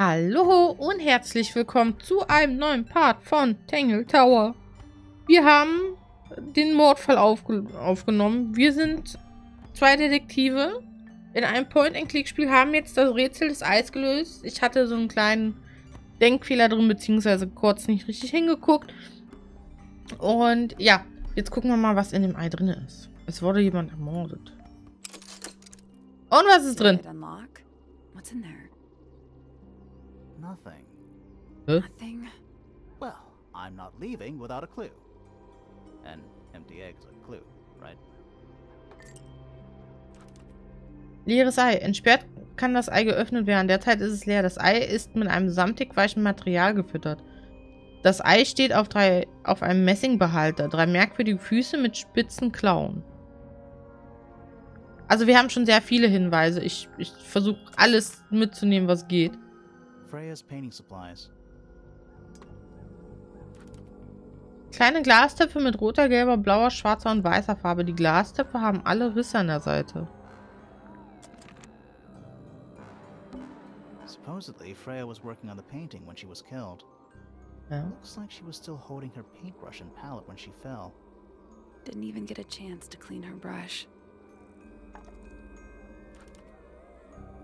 Hallo und herzlich willkommen zu einem neuen Part von Tangle Tower. Wir haben den Mordfall aufgenommen. Wir sind zwei Detektive in einem Point-and-Click-Spiel, haben jetzt das Rätsel des Eis gelöst. Ich hatte so einen kleinen Denkfehler drin, beziehungsweise kurz nicht richtig hingeguckt. Und ja, jetzt gucken wir mal, was in dem Ei drin ist. Es wurde jemand ermordet. Und was ist drin? What's in there? Nothing. Huh? Nothing. Well, I'm not leaving without a clue. An empty egg is a clue, right? Leeres Ei. Entsperrt kann das Ei geöffnet werden. Derzeit ist es leer. Das Ei ist mit einem samtig weichen Material gefüttert. Das Ei steht auf einem Messingbehälter. 3 merkwürdige Füße mit spitzen Klauen. Also wir haben schon sehr viele Hinweise. Ich versuche alles mitzunehmen, was geht. Freya's painting supplies. Kleine Glastöpfe mit roter, gelber, blauer, schwarzer und weißer Farbe. Die Glastöpfe haben alle Risse an der Seite. Supposedly, Freya was working on the painting when she was killed. Ja. Looks like she was still holding her paintbrush and palette when she fell. Didn't even get a chance to clean her brush.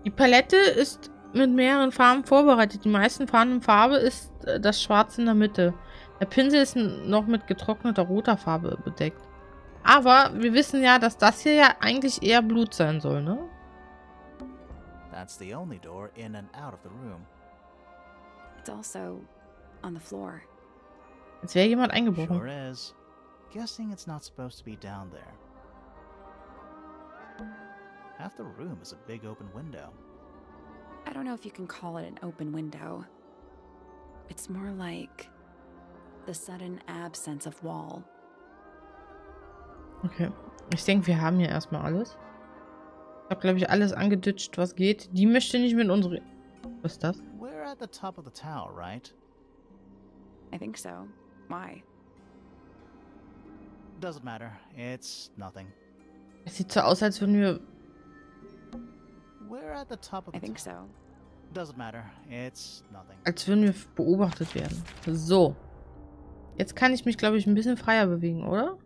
Die Palette ist mit mehreren Farben vorbereitet. Die meisten vorhandene Farbe ist das Schwarz in der Mitte. Der Pinsel ist noch mit getrockneter roter Farbe bedeckt. Aber wir wissen ja, dass das hier ja eigentlich eher Blut sein soll, ne? That's the only door in and out of the room. It's also on the floor. Als wäre jemand eingebrochen. Sure is. Guessing it's not supposed to be down there. Half the room is a big open window. I don't know if you can call it an open window. It's more like the sudden absence of wall. Okay. Ich denke, wir haben hier erstmal alles. Ich habe, glaube ich, alles angeditscht, was geht. Die möchte nicht mit unsere... Was ist das? We're at the top of the tower, right? I think so. Why? Doesn't matter. It's nothing. Es sieht so aus, als würden wir... We're at the top of the I think tower. so. Doesn't matter. It's nothing. Als würden wir beobachtet werden. So. Jetzt kann ich mich, glaube ich, ein bisschen freier bewegen, oder?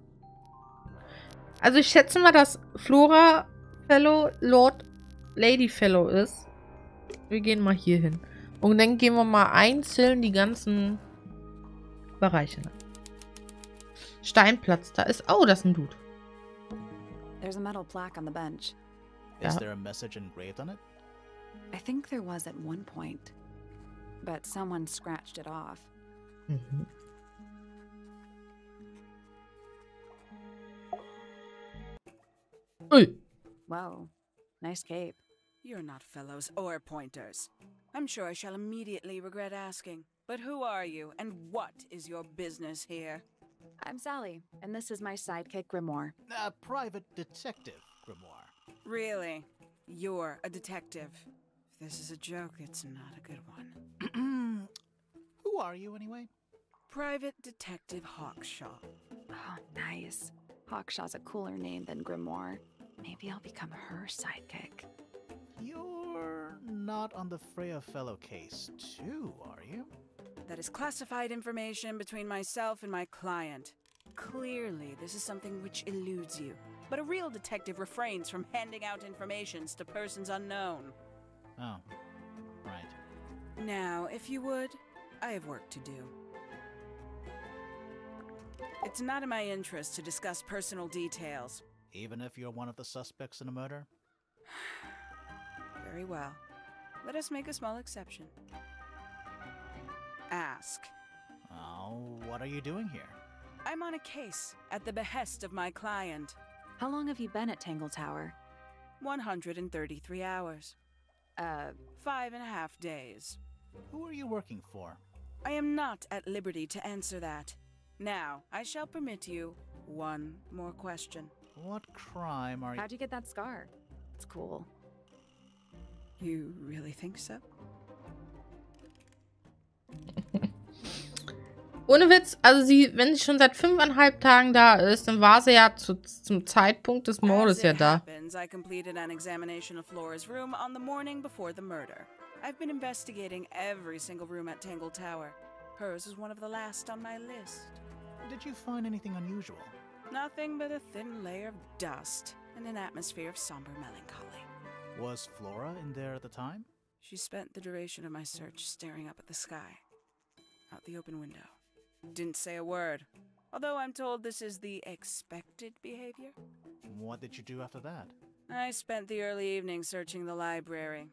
Also ich schätze mal, dass Flora Fellow Lady Fellow ist. Wir gehen mal hier hin. Und dann gehen wir mal einzeln die ganzen Bereiche nach. Steinplatz, da ist... Oh, das ist ein Dude. There's a metal plaque on the bench. Is Yeah. there a message engraved on it? I think there was at one point, but someone scratched it off. Mhm. Ui. Whoa, nice cape. You're not fellows or pointers. I'm sure I shall immediately regret asking. But who are you, and what is your business here? I'm Sally, and this is my sidekick Grimoire. A private detective, Grimoire. Really? You're a detective. If this is a joke, it's not a good one. Who are you, anyway? Private Detective Hawkshaw. Oh, nice. Hawkshaw's a cooler name than Grimoire. Maybe I'll become her sidekick. You're not on the Freya Fellow case, too, are you? That is classified information between myself and my client. Clearly, this is something which eludes you. But a real detective refrains from handing out informations to persons unknown. Oh, right. Now, if you would, I have work to do. It's not in my interest to discuss personal details. Even if you're one of the suspects in a murder? Very well. Let us make a small exception. Ask. Oh, what are you doing here? I'm on a case at the behest of my client. How long have you been at Tangle Tower? 133 hours. 5.5 days. Who are you working for? I am not at liberty to answer that. Now, I shall permit you one more question. What crime are you... How'd you get that scar? It's cool. You really think so? Ohne Witz, also wenn sie schon seit 5,5 Tagen da ist, dann war sie ja zum Zeitpunkt des Mordes ja da. I completed an examination of Flora's room on the morning before the murder. I've been investigating every single room at Tangle Tower. Hers was one of the last on my list. Did you find anything unusual? Nothing but a thin layer of dust and an atmosphere of somber melancholy. Was Flora in there at the time? She spent the duration of my search staring up at the sky, out the open window. Didn't say a word, although I'm told this is the expected behavior. What did you do after that? I spent the early evening searching the library.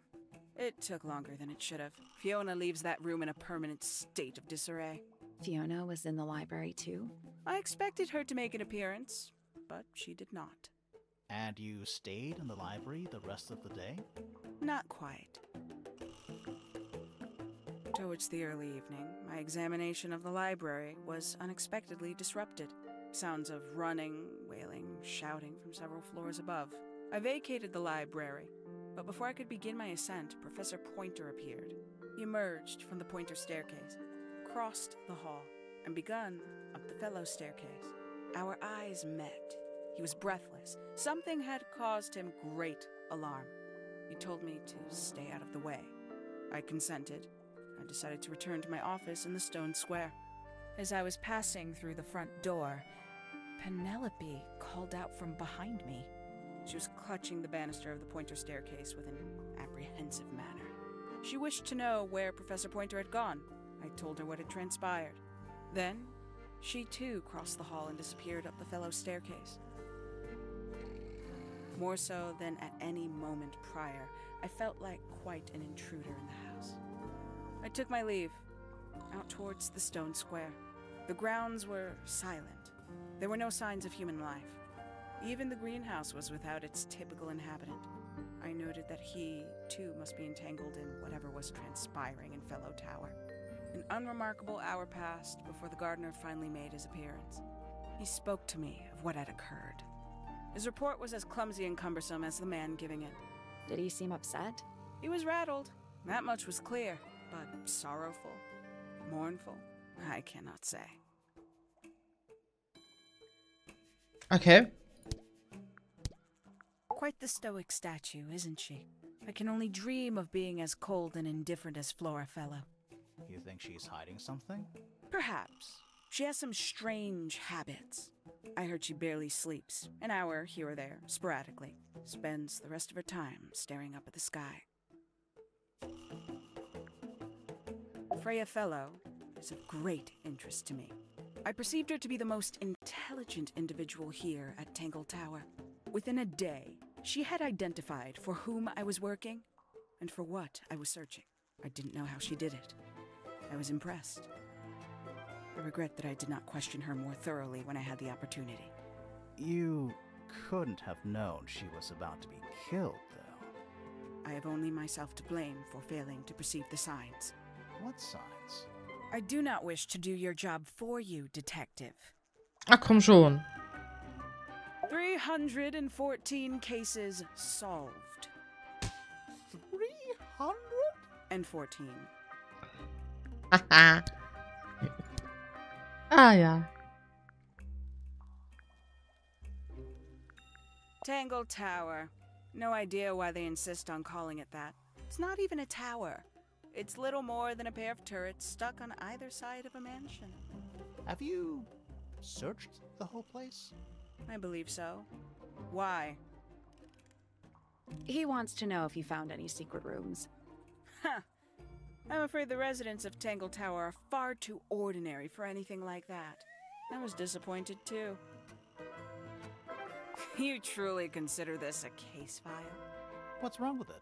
It took longer than it should have. Fiona leaves that room in a permanent state of disarray. Fiona was in the library too? I expected her to make an appearance, but she did not. And you stayed in the library the rest of the day? Not quite. Towards the early evening, my examination of the library was unexpectedly disrupted. Sounds of running, wailing, shouting from several floors above. I vacated the library, but before I could begin my ascent, Professor Pointer appeared. He emerged from the Pointer staircase, crossed the hall, and begun up the Fellow staircase. Our eyes met. He was breathless. Something had caused him great alarm. He told me to stay out of the way. I consented. I decided to return to my office in the stone square. As I was passing through the front door, Penelope called out from behind me. She was clutching the banister of the Pointer staircase with an apprehensive manner. She wished to know where Professor Pointer had gone. I told her what had transpired. Then, she too crossed the hall and disappeared up the Fellow staircase. More so than at any moment prior, I felt like quite an intruder in the house. I took my leave, out towards the stone square. The grounds were silent. There were no signs of human life. Even the greenhouse was without its typical inhabitant. I noted that he, too, must be entangled in whatever was transpiring in Fellow Tower. An unremarkable hour passed before the gardener finally made his appearance. He spoke to me of what had occurred. His report was as clumsy and cumbersome as the man giving it. Did he seem upset? He was rattled. That much was clear, but sorrowful, mournful, I cannot say. Okay. Quite the stoic statue, isn't she? I can only dream of being as cold and indifferent as Flora Fellow. You think she's hiding something? Perhaps. She has some strange habits. I heard she barely sleeps, an hour here or there, sporadically. Spends the rest of her time staring up at the sky. Freya Fellow is of great interest to me. I perceived her to be the most intelligent individual here at Tangle Tower. Within a day, she had identified for whom I was working and for what I was searching. I didn't know how she did it. I was impressed. I regret that I did not question her more thoroughly when I had the opportunity. You couldn't have known she was about to be killed, though. I have only myself to blame for failing to perceive the signs. What signs? I do not wish to do your job for you, detective. Ach, komm schon. 314 cases solved. 314. Haha. Ah, ja. Tangle Tower. No idea why they insist on calling it that. It's not even a tower. It's little more than a pair of turrets stuck on either side of a mansion. Have you searched the whole place? I believe so. Why? He wants to know if you found any secret rooms. Huh. I'm afraid the residents of Tangle Tower are far too ordinary for anything like that. I was disappointed too. You truly consider this a case file? What's wrong with it?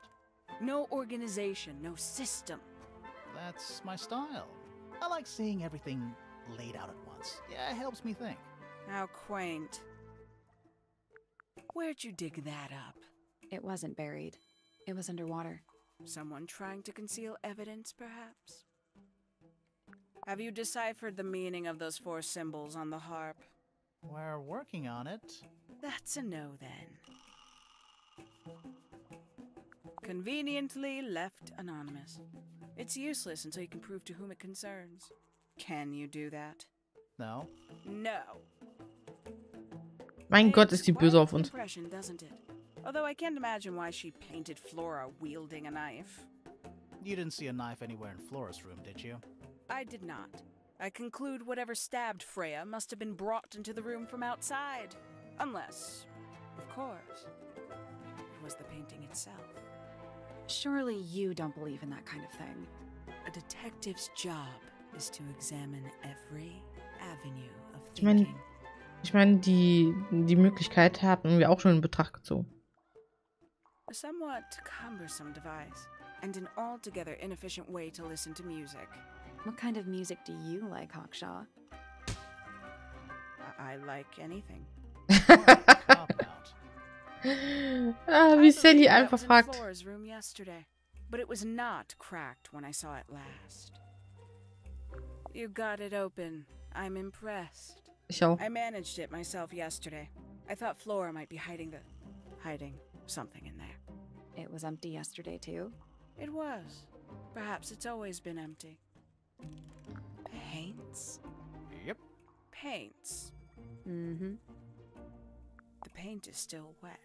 No organization, no system. That's my style. I like seeing everything laid out at once. Yeah, it helps me think. How quaint. Where'd you dig that up? It wasn't buried. It was underwater. Someone trying to conceal evidence, perhaps? Have you deciphered the meaning of those 4 symbols on the harp? We're working on it. That's a no, then. Conveniently left anonymous. It's useless until you can prove to whom it concerns. Can you do that? No. No. Mein Gott, ist die böse auf uns. Impression, doesn't it? Although I can't imagine why she painted Flora wielding a knife. You didn't see a knife anywhere in Flora's room, did you? I did not. I conclude whatever stabbed Freya must have been brought into the room from outside. Unless, of course, it was the painting itself. Surely you don't believe in that kind of thing. A detective's job is to examine every avenue of Ich meine, thinking. die Möglichkeit hatten wir auch schon in Betracht gezogen. A somewhat cumbersome device, and an altogether inefficient way to listen to music. What kind of music do you like, Hawkshaw? I like anything. Cop-out. Wie Sally that einfach was in fragt. Flora's room yesterday, but it was not cracked when I saw it last. You got it open. I'm impressed. Ich auch. I managed it myself yesterday. I thought Flora might be hiding something in there. It was empty yesterday, too. It was. Perhaps it's always been empty. Paints? Yep. Paints. Mm-hmm. The paint is still wet.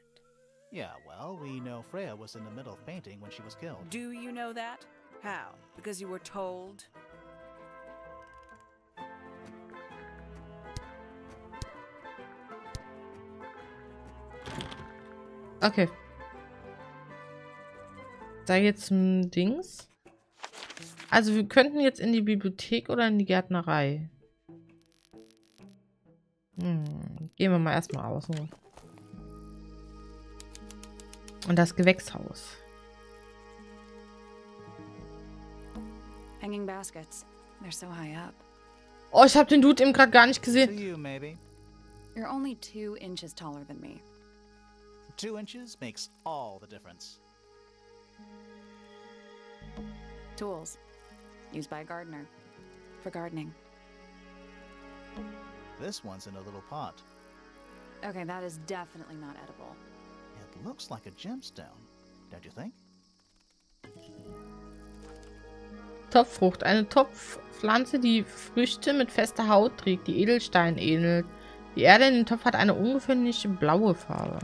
Yeah, well, we know Freya was in the middle of painting when she was killed. Do you know that? How? Because you were told? Okay. Da jetzt zum Dings. Also wir könnten jetzt in die Bibliothek oder in die Gärtnerei. Gehen wir mal erstmal außen. Und das Gewächshaus. Hanging baskets. They're so high up. Oh, ich habe den Dude eben gerade gar nicht To gesehen. you, maybe. You're only 2 inches taller than me. 2 inches makes all the difference. Tools. Used by a gardener. For gardening. This one's in a little pot. Okay, that is definitely not edible. It looks like a gemstone, don't you think? Topffrucht. Eine Topfpflanze, die Früchte mit fester Haut trägt, die Edelstein ähnelt. Die Erde in dem Topf hat eine ungewöhnliche blaue Farbe.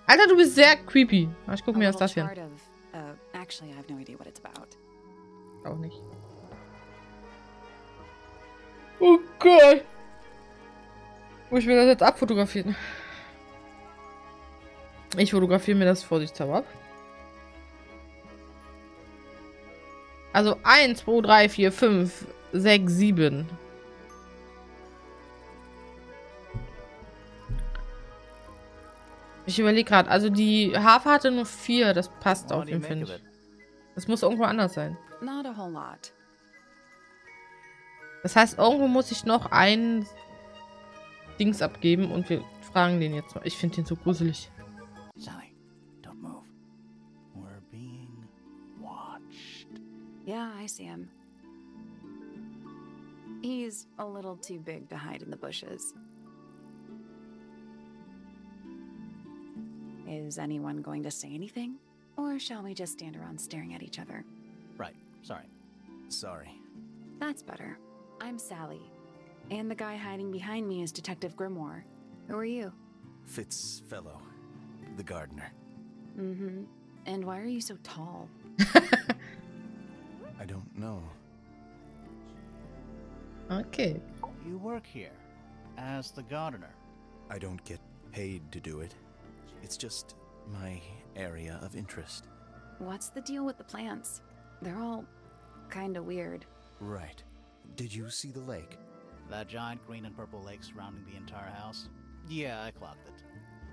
Alter, du bist sehr creepy. Ich guck mir A das hier little an. chart of, actually, I have no idea what it's about. Auch nicht. Oh Gott. Oh, ich will das jetzt abfotografieren. Ich fotografiere mir das vorsichtshalber ab. Also 1, 2, 3, 4, 5, 6, 7. Ich überlege gerade, also die Harfe hatte nur 4, das passt What auf do you jeden Fall make of nicht. it? Das muss irgendwo anders sein. Not a whole lot. Das heißt, irgendwo muss ich noch ein Dings abgeben und wir fragen den jetzt mal. Ich finde den so gruselig. Sally, don't move. We're being watched. Yeah, I see him. He's a little too big to hide in the bushes. Is anyone going to say anything? Or shall we just stand around staring at each other? Right, sorry. Sorry. That's better. I'm Sally. And the guy hiding behind me is Detective Grimoire. Who are you? Fellow, the gardener. Mm-hmm. And why are you so tall? I don't know. Okay. You work here as the gardener. I don't get paid to do it. It's just my area of interest. What's the deal with the plants? They're all kinda weird. Right. Did you see the lake? That giant green and purple lake surrounding the entire house? Yeah, I clocked it.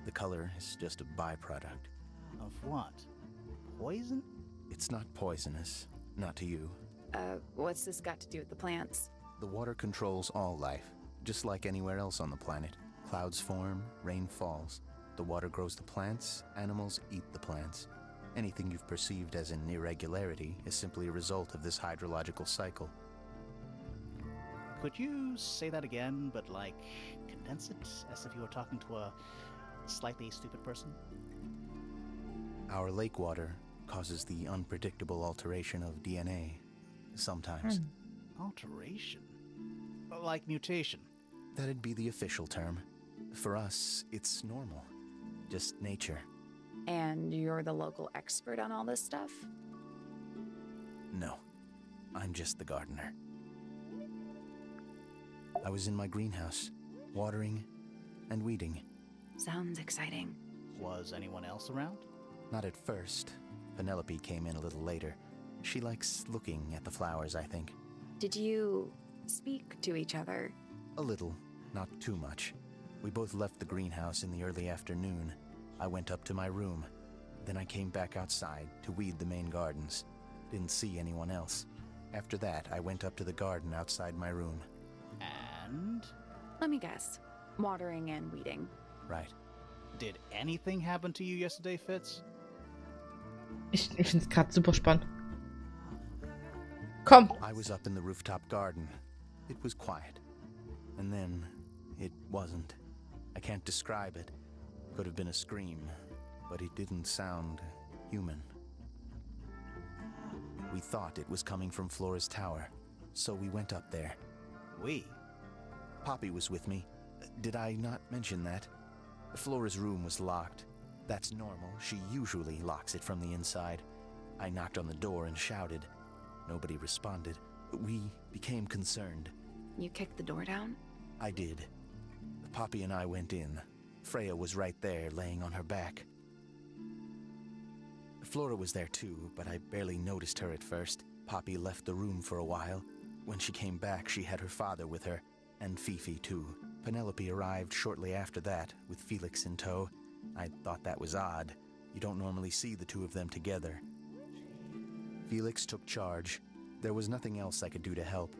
The color is just a byproduct. Of what? Poison? It's not poisonous. Not to you. What's this got to do with the plants? The water controls all life, just like anywhere else on the planet. Clouds form, rain falls. The water grows the plants, animals eat the plants. Anything you've perceived as an irregularity is simply a result of this hydrological cycle. Could you say that again, but like condense it as if you were talking to a slightly stupid person? Our lake water causes the unpredictable alteration of DNA. Sometimes. Alteration? Like mutation? That'd be the official term. For us, it's normal. Just nature. And you're the local expert on all this stuff? No, I'm just the gardener. I was in my greenhouse, watering and weeding. Sounds exciting. Was anyone else around? Not at first. Penelope came in a little later. She likes looking at the flowers, I think. Did you speak to each other? A little, not too much. We both left the greenhouse in the early afternoon. I went up to my room. Then I came back outside to weed the main gardens. Didn't see anyone else. After that, I went up to the garden outside my room. And? Let me guess. Watering and weeding. Right. Did anything happen to you yesterday, Fitz? Ich finde es gerade super spannend. Komm. I was up in the rooftop garden. It was quiet. And then, it wasn't. I can't describe it. Could have been a scream, but it didn't sound human. We thought it was coming from Flora's tower, so we went up there. We? Poppy was with me. Did I not mention that? Flora's room was locked. That's normal. She usually locks it from the inside. I knocked on the door and shouted. Nobody responded. We became concerned. You kicked the door down? I did. Poppy and I went in. Freya was right there, laying on her back. Flora was there too, but I barely noticed her at first. Poppy left the room for a while. When she came back, she had her father with her, and Fifi too. Penelope arrived shortly after that, with Felix in tow. I thought that was odd. You don't normally see the two of them together. Felix took charge. There was nothing else I could do to help.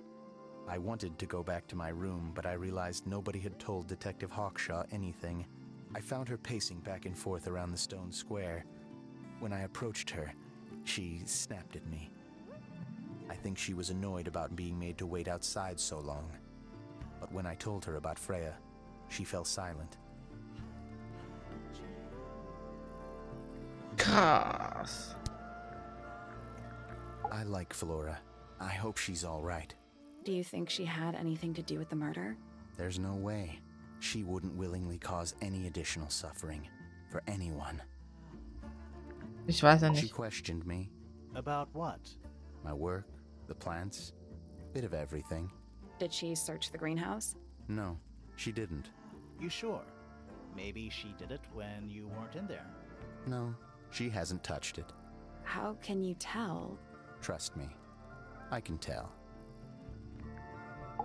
I wanted to go back to my room, but I realized nobody had told Detective Hawkshaw anything. I found her pacing back and forth around the stone square. When I approached her, she snapped at me. I think she was annoyed about being made to wait outside so long. But when I told her about Freya, she fell silent. Krass. I like Flora. I hope she's all right. Do you think she had anything to do with the murder? There's no way. She wouldn't willingly cause any additional suffering for anyone. Ich weiß ja She nicht. questioned me. About what? My work, the plants, bit of everything. Did she search the greenhouse? No, she didn't. You sure? Maybe she did it when you weren't in there. No, she hasn't touched it. How can you tell? Trust me, I can tell.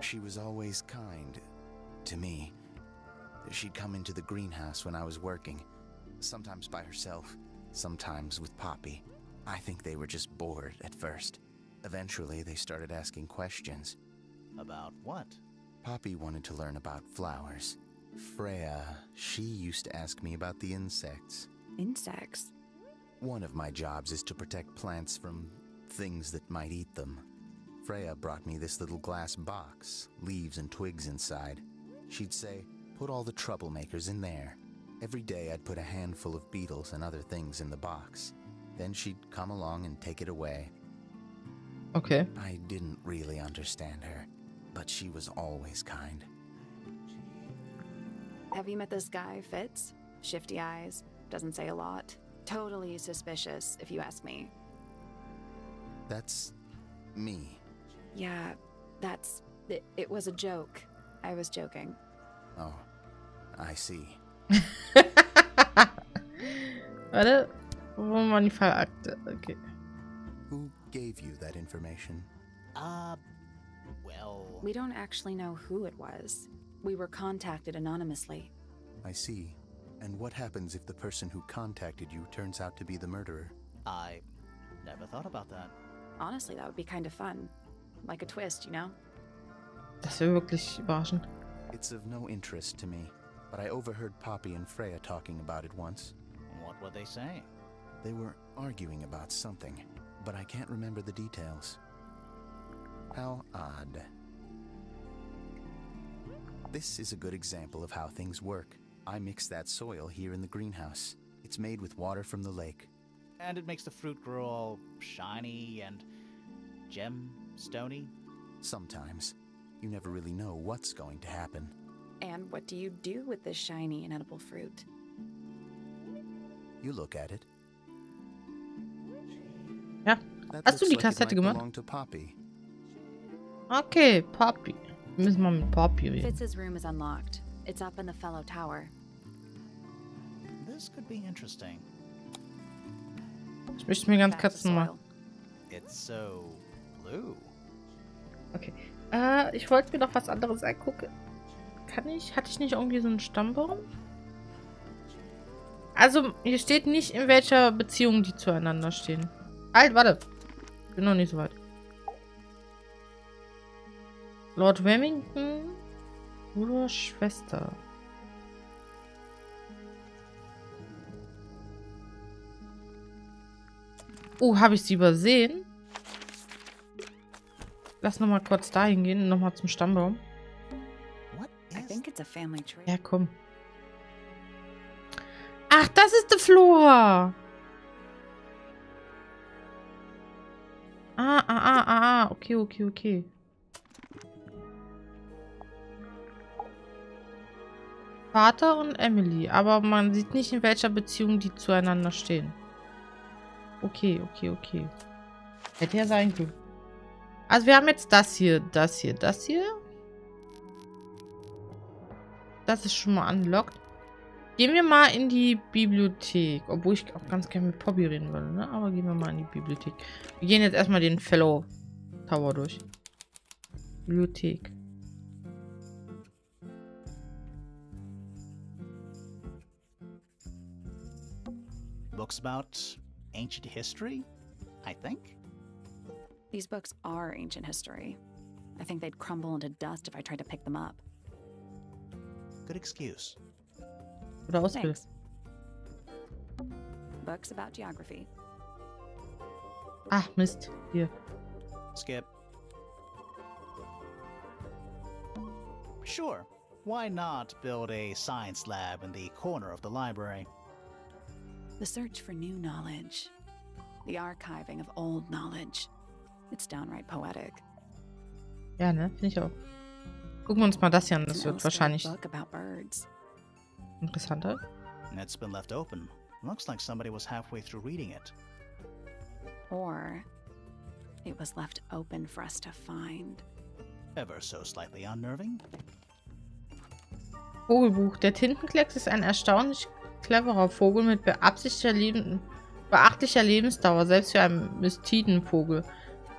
She was always kind to me. She'd come into the greenhouse when I was working, sometimes by herself, sometimes with Poppy. I think they were just bored at first. Eventually, they started asking questions. About what? Poppy wanted to learn about flowers. Freya, she used to ask me about the insects. Insects? One of my jobs is to protect plants from things that might eat them. Freya brought me this little glass box, leaves and twigs inside. She'd say, put all the troublemakers in there. Every day I'd put a handful of beetles and other things in the box. Then she'd come along and take it away. Okay. I didn't really understand her, but she was always kind. Have you met this guy, Fitz? Shifty eyes, doesn't say a lot. Totally suspicious, if you ask me. That's me. Yeah, that's... It was a joke. I was joking. Oh, I see. Warte. Wo waren die Fallakte? Okay. Who gave you that information? Well... We don't actually know who it was. We were contacted anonymously. I see. And what happens if the person who contacted you turns out to be the murderer? I never thought about that. Honestly, that would be kind of fun. Like a twist, you know? Das wäre wirklich überraschend. It's of no interest to me, but I overheard Poppy and Freya talking about it once. What were they saying? They were arguing about something, but I can't remember the details. How odd. This is a good example of how things work. I mix that soil here in the greenhouse. It's made with water from the lake. And it makes the fruit grow all shiny and gem-stony? Sometimes. You never really know what's going to happen. And what do you do with this shiny and edible fruit? You look at it. Ja, That Hast du looks die like it Kassette might gemacht? belong to Poppy. Okay, Poppy. Wir müssen mal mit Poppy reden. Fitz's room is unlocked. It's up in the Fellow Tower. This could be interesting. Ich möchte mir ganz Back to kurz mal. soil. It's so blue. Okay. Ich wollte mir noch was anderes angucken. Kann ich? Hatte ich nicht irgendwie so einen Stammbaum? Also, hier steht nicht, in welcher Beziehung die zueinander stehen. Halt, warte. Ich bin noch nicht so weit. Lord Remington, Bruder, Schwester. Oh, habe ich sie übersehen? Lass noch mal kurz dahin gehen, noch mal zum Stammbaum. What I is think it's a family tree. Ja, komm. Ach, das ist die Flora. Okay, okay, okay. Vater und Emily, aber man sieht nicht, in welcher Beziehung die zueinander stehen. Okay, okay, okay. Hätte ja sein können. Also wir haben jetzt das hier, das hier, das hier. Das ist schon mal unlocked. Gehen wir mal in die Bibliothek. Obwohl ich auch ganz gerne mit Poppy reden will, ne? Aber gehen wir mal in die Bibliothek. Wir gehen jetzt erstmal den Fellow Tower durch. Bibliothek. books about ancient history, I think? These books are ancient history. I think they'd crumble into dust if I tried to pick them up. Good excuse. Oder Ausbild. Thanks. Books about geography. Ach, Mist. Hier. Skip. Sure. Why not build a science lab in the corner of the library? The search for new knowledge. The archiving of old knowledge. It's downright poetic. Ja, ne? Finde ich auch. Gucken wir uns mal das hier an. Das It's an wird wahrscheinlich illustrated book about birds. interessanter. It's been left open. Looks like somebody was halfway through reading it. Or it was left open for us to find. Ever so slightly unnerving. Vogelbuch. Der Tintenklecks ist ein erstaunlich cleverer Vogel mit beachtlicher Lebensdauer, selbst für einen Mystidenvogel.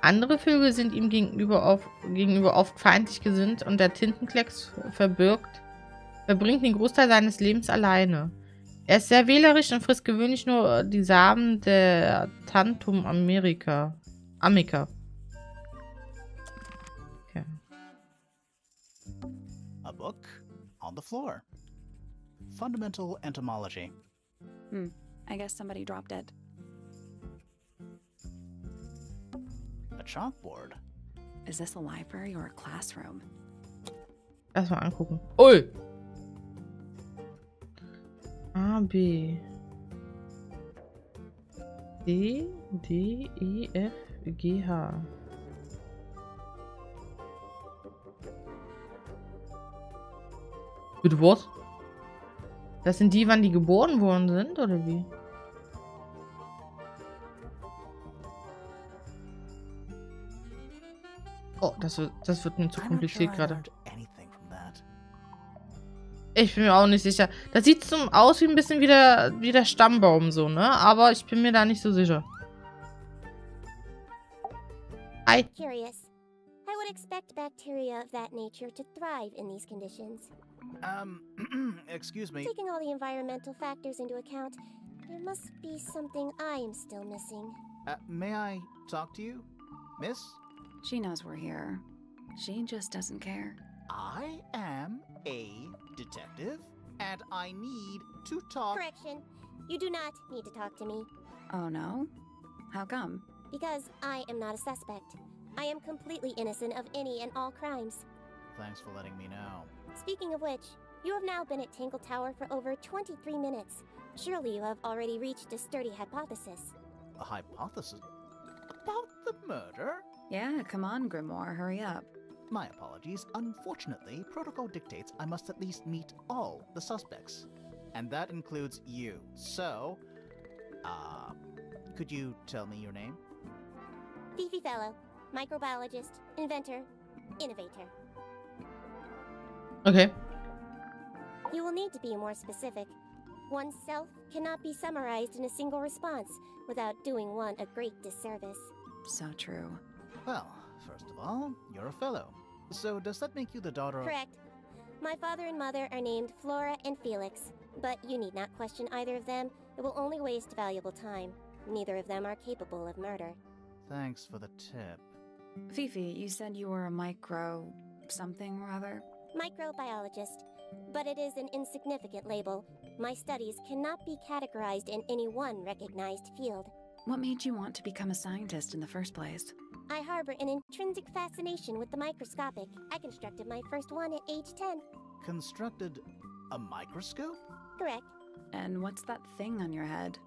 Andere Vögel sind ihm gegenüber oft feindlich gesinnt und der Tintenklecks verbringt den Großteil seines Lebens alleine. Er ist sehr wählerisch und frisst gewöhnlich nur die Samen der Tantum amica. Okay. A book on the floor. Fundamental entomology. I guess somebody dropped it. A chalkboard. Is this a library or a classroom? Erstmal angucken. Ui! A, B. C, D, E, F, G, H. Bitte was? Das sind die, wann die geboren worden sind, oder wie? Oh, das wird mir zu I'm not kompliziert sure I gerade. learned anything from that. Ich bin mir auch nicht sicher. Das sieht so aus wie ein bisschen wie der Stammbaum so, ne? Aber ich bin mir da nicht so sicher. Hi. Curious. I would expect bacteria of that nature to thrive in these conditions. Excuse me. Taking all the environmental factors into account, there must be something I am still missing. May I talk to you, miss? She knows we're here. She just doesn't care. I am a detective, and I need to talk. Correction. You do not need to talk to me, Oh no? How come? because I am not a suspect. I am completely innocent of any and all crimes. Thanks for letting me know. Speaking of which, you have now been at Tangle Tower for over 23 minutes. Surely you have already reached a sturdy hypothesis. A hypothesis about the murder? Yeah, come on, Grimoire, hurry up. My apologies. Unfortunately, protocol dictates I must at least meet all the suspects. And that includes you. So, could you tell me your name? Fifi Fellow, microbiologist, inventor, innovator. Okay. You will need to be more specific. Oneself cannot be summarized in a single response without doing one a great disservice. So true. Well, first of all, you're a fellow. So does that make you the daughter of... Correct. My father and mother are named Flora and Felix, but you need not question either of them. It will only waste valuable time. Neither of them are capable of murder. Thanks for the tip. Fifi, you said you were a micro... something or other? Microbiologist, but it is an insignificant label. My studies cannot be categorized in any one recognized field. What made you want to become a scientist in the first place? I harbor an intrinsic fascination with the microscopic. I constructed my first one at age 10. Constructed a microscope? Correct. And what's that thing on your head?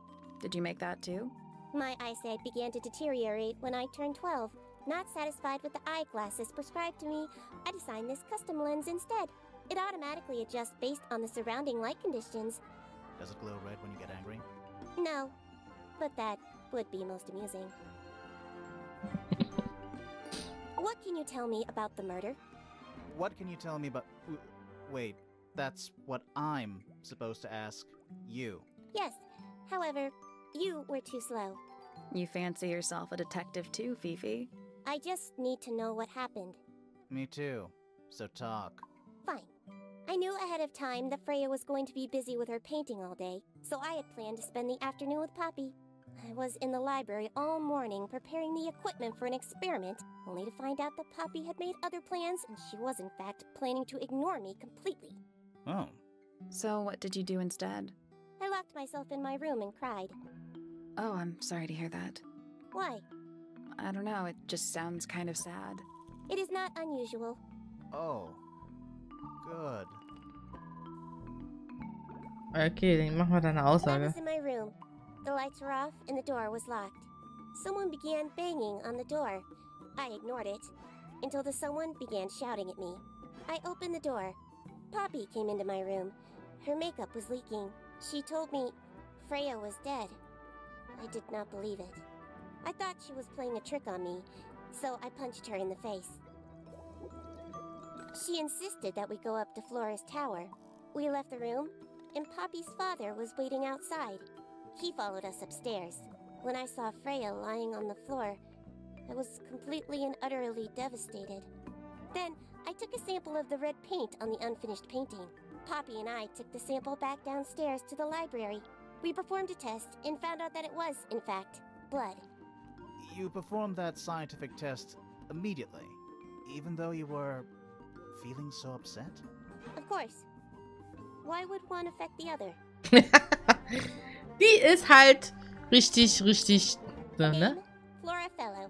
Did you make that too? My eyesight began to deteriorate when I turned 12. Not satisfied with the eyeglasses prescribed to me, I designed this custom lens instead. It automatically adjusts based on the surrounding light conditions. Does it glow red when you get angry? No, but that would be most amusing. What can you tell me about the murder? What can you tell me about... Wait, that's what I'm supposed to ask you. Yes, however, you were too slow. You fancy yourself a detective too, Fifi? I just need to know what happened. Me too. So talk. Fine. I knew ahead of time that Freya was going to be busy with her painting all day, so I had planned to spend the afternoon with Poppy. I was in the library all morning preparing the equipment for an experiment, only to find out that Poppy had made other plans and she was in fact planning to ignore me completely. Oh. So what did you do instead? I locked myself in my room and cried. Oh, I'm sorry to hear that. Why? I don't know, it just sounds kind of sad. It is not unusual. Oh. Good. Okay, dann machen wir da eine I Aussage. was in my room. The lights were off and the door was locked. Someone began banging on the door. I ignored it until the someone began shouting at me. I opened the door. Poppy came into my room. Her makeup was leaking. She told me Freya was dead. I did not believe it. I thought she was playing a trick on me, so I punched her in the face. She insisted that we go up to Flora's tower. We left the room, and Poppy's father was waiting outside. He followed us upstairs. When I saw Freya lying on the floor, I was completely and utterly devastated. Then, I took a sample of the red paint on the unfinished painting. Poppy and I took the sample back downstairs to the library. We performed a test and found out that it was, in fact, blood. You performed that scientific test immediately, even though you were feeling so upset? Of course. Why would one affect the other? Die ist halt richtig, ne? Name, Flora Fellow.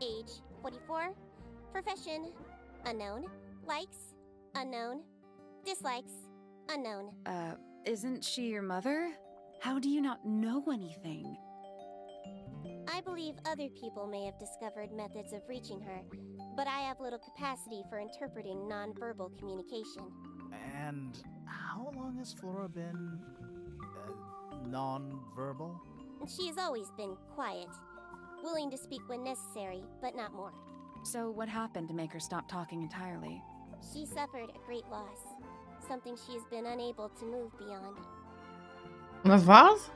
Age, 44. Profession, unknown. Likes, unknown. Dislikes, unknown. Isn't she your mother? How do you not know anything? I believe other people may have discovered methods of reaching her, but I have little capacity for interpreting nonverbal communication. And how long has Flora been... non-verbal? She has always been quiet, willing to speak when necessary, but not more. So what happened to make her stop talking entirely? She suffered a great loss, something she has been unable to move beyond. Was war's?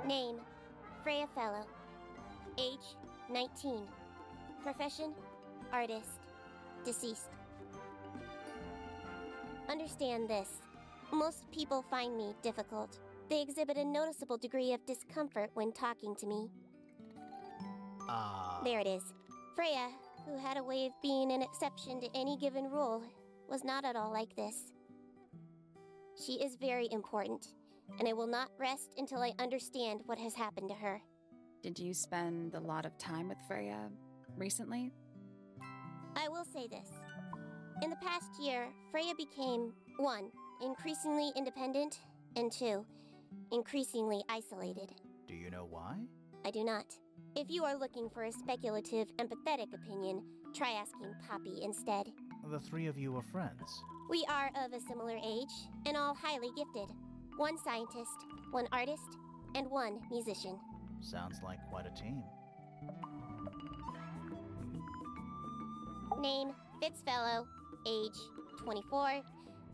Name, Freya Fellow. Age, 19. Profession, artist. Deceased. Understand this. Most people find me difficult. They exhibit a noticeable degree of discomfort when talking to me. There it is. Freya, who had a way of being an exception to any given rule, was not at all like this. She is very important, and I will not rest until I understand what has happened to her. Did you spend a lot of time with Freya recently? I will say this. In the past year, Freya became, 1, increasingly independent, and 2, increasingly isolated. Do you know why? I do not. If you are looking for a speculative, empathetic opinion, try asking Poppy instead. The three of you were friends. We are of a similar age, and all highly gifted. 1 scientist, 1 artist, and 1 musician. Sounds like quite a team. Name, Fellow. Age, 24.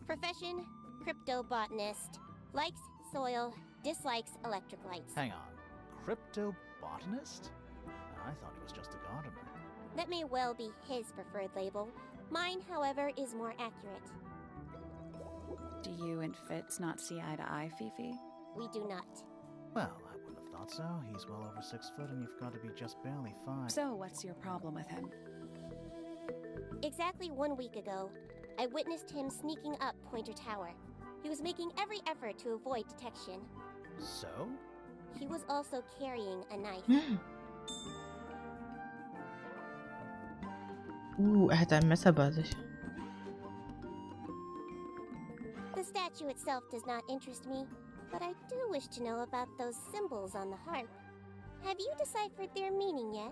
Profession, cryptobotanist. Likes soil, dislikes electric lights. Hang on. Cryptobotanist? I thought he was just a gardener. That may well be his preferred label. Mine, however, is more accurate. Do you and Fitz not see eye to eye, Fifi? We do not. Well, I wouldn't have thought so. He's well over 6 foot and you've got to be just barely 5. So, what's your problem with him? Exactly 1 week ago, I witnessed him sneaking up Pointer Tower. He was making every effort to avoid detection. So? He was also carrying a knife. Hat ein Messer bei sich. The statue itself does not interest me, but I do wish to know about those symbols on the harp. Have you deciphered their meaning yet?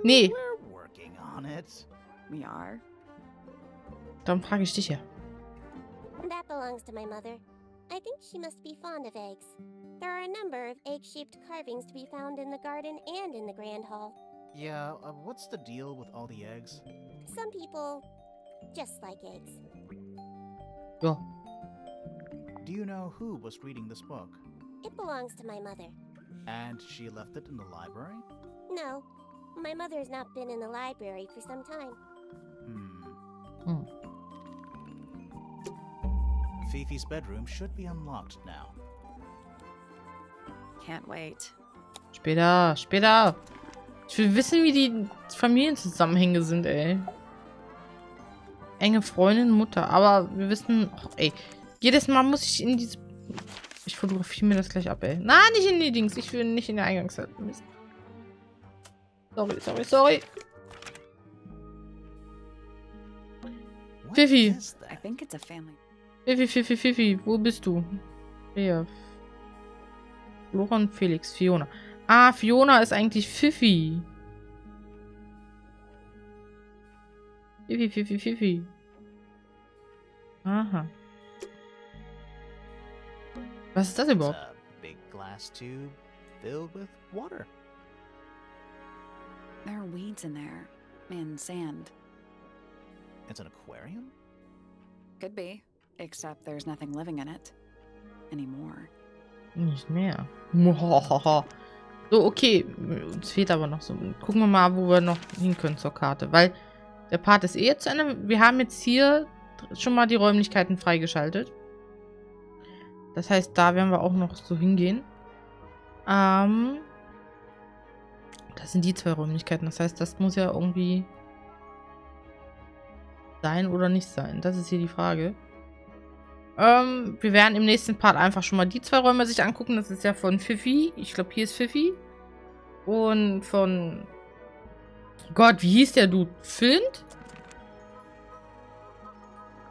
Nee. We're working on it. We are? Darum frage ich dich ja. That belongs to my mother. I think she must be fond of eggs. There are a number of egg-shaped carvings to be found in the garden and in the Grand Hall. Yeah, what's the deal with all the eggs? Some people just like eggs. Ja. Do you know who was reading this book? It belongs to my mother. And she left it in the library? No, my mother has not been in the library for some time. Fifi's bedroom should be unlocked now. Can't wait. Später, später. Ich will wissen, wie die Familienzusammenhänge sind, ey. Enge Freundin, Mutter. Aber wir wissen... Och, ey. Jedes Mal muss ich in diese... Ich fotografiere mir das gleich ab, ey. Nein, nicht in die Dings. Ich will nicht in der Eingangshalle. Mist. Sorry. Fifi. I think it's a family. Fifi. Wo bist du? Wer? Loran, Felix, Fiona. Ah, Fiona ist eigentlich Fifi. Fifi. Aha. Was ist das überhaupt? It's a big glass tube filled with water. There are weeds in there. And sand. It's an aquarium? Could be. Except there's nothing living in it. Anymore. Nicht mehr. So, okay. Uns fehlt aber noch so. Gucken wir mal, wo wir noch hin können zur Karte. Weil der Part ist eh jetzt zu Ende. Wir haben jetzt hier schon mal die Räumlichkeiten freigeschaltet. Das heißt, da werden wir auch noch so hingehen. Das sind die 2 Räumlichkeiten. Das heißt, das muss ja irgendwie sein oder nicht sein. Das ist hier die Frage. Wir werden im nächsten Part einfach schon mal die 2 Räume sich angucken. Das ist ja von Fifi. Ich glaube, hier ist Fifi. Und von... Gott, wie hieß der Dude? Flint?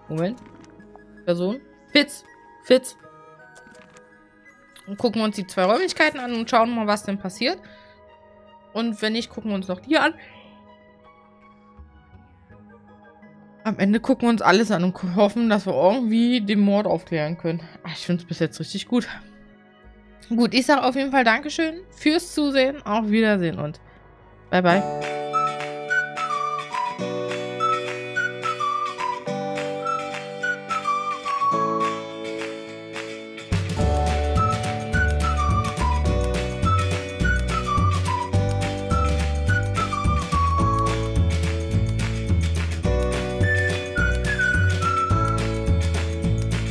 Moment. Person? Fitz. Und gucken wir uns die 2 Räumlichkeiten an und schauen mal, was denn passiert. Und wenn nicht, gucken wir uns noch die an. Am Ende gucken wir uns alles an und hoffen, dass wir irgendwie den Mord aufklären können. Ach, ich finde es bis jetzt richtig gut. Gut, ich sage auf jeden Fall Dankeschön fürs Zusehen. Auf Wiedersehen und bye bye.